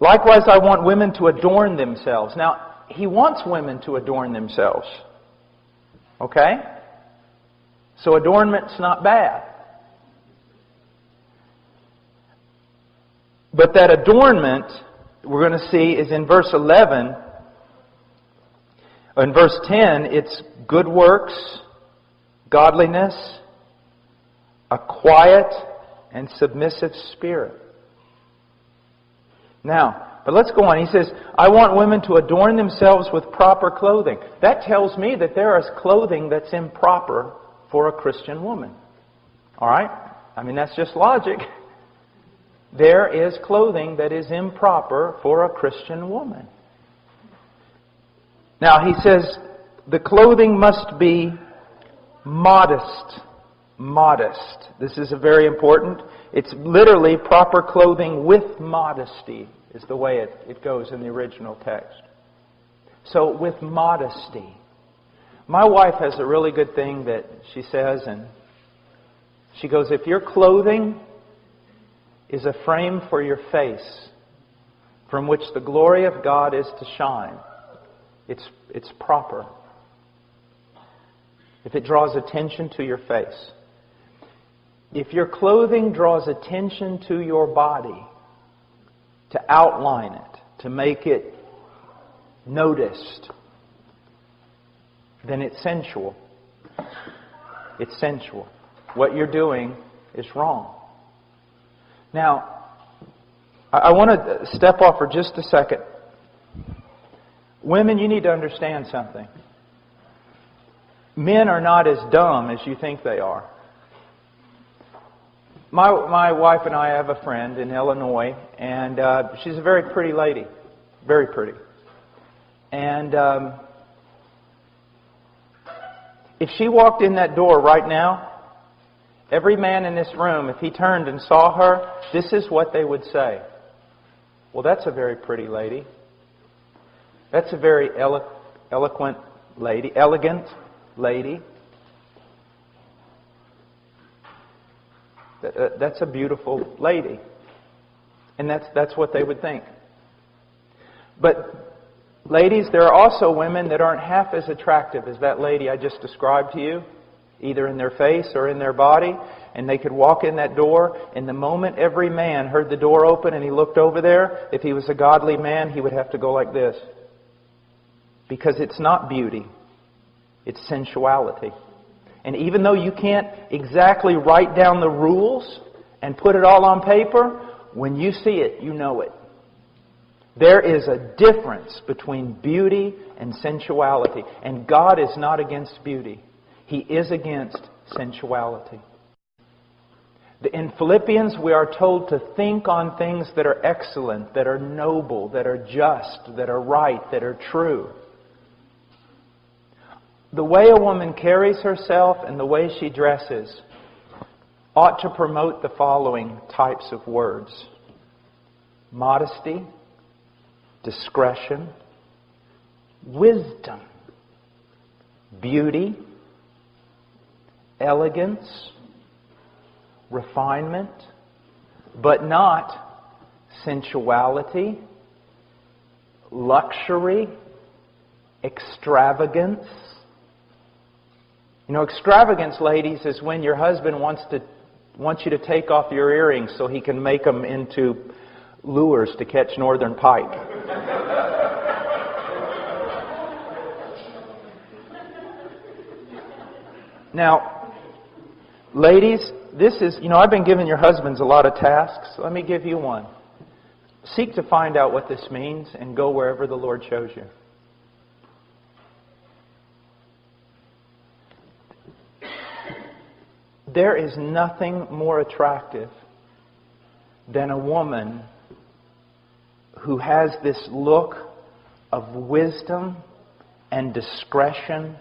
Likewise, I want women to adorn themselves. Now, he wants women to adorn themselves. Okay? So adornment's not bad. But that adornment, we're going to see, is in verse 11. In verse 10, it's good works, godliness, a quiet and submissive spirit. Now, but let's go on. He says, I want women to adorn themselves with proper clothing. That tells me that there is clothing that's improper for a Christian woman. All right? I mean, that's just logic. There is clothing that is improper for a Christian woman. Now, he says, the clothing must be modest. Modest. This is a very important. It's literally proper clothing with modesty is the way it goes in the original text. So, with modesty. My wife has a really good thing that she says, and she goes, if your clothing is a frame for your face from which the glory of God is to shine, it's proper. If it draws attention to your face. If your clothing draws attention to your body, to outline it, to make it noticed, then it's sensual. It's sensual. What you're doing is wrong. Now, I want to step off for just a second. Women, you need to understand something. Men are not as dumb as you think they are. My wife and I have a friend in Illinois, and she's a very pretty lady. Very pretty. And if she walked in that door right now, every man in this room, if he turned and saw her, this is what they would say. Well, that's a very pretty lady. That's a very elegant lady. That's a beautiful lady. And that's what they would think. But ladies, there are also women that aren't half as attractive as that lady I just described to you, either in their face or in their body, and they could walk in that door, and the moment every man heard the door open and he looked over there, if he was a godly man, he would have to go like this. Because it's not beauty, it's sensuality. And even though you can't exactly write down the rules and put it all on paper, when you see it, you know it. There is a difference between beauty and sensuality. And God is not against beauty. He is against sensuality. In Philippians, we are told to think on things that are excellent, that are noble, that are just, that are right, that are true. The way a woman carries herself and the way she dresses ought to promote the following types of words: modesty, discretion, wisdom, beauty, elegance, refinement, but not sensuality, luxury, extravagance. You know, extravagance, ladies, is when your husband wants you to take off your earrings so he can make them into lures to catch northern pike. Now, ladies, this is, I've been giving your husbands a lot of tasks. Let me give you one. Seek to find out what this means and go wherever the Lord shows you. There is nothing more attractive than a woman who has this look of wisdom and discretion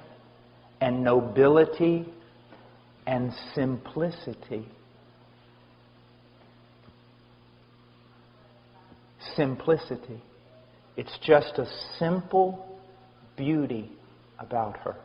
and nobility and simplicity. Simplicity. It's just a simple beauty about her.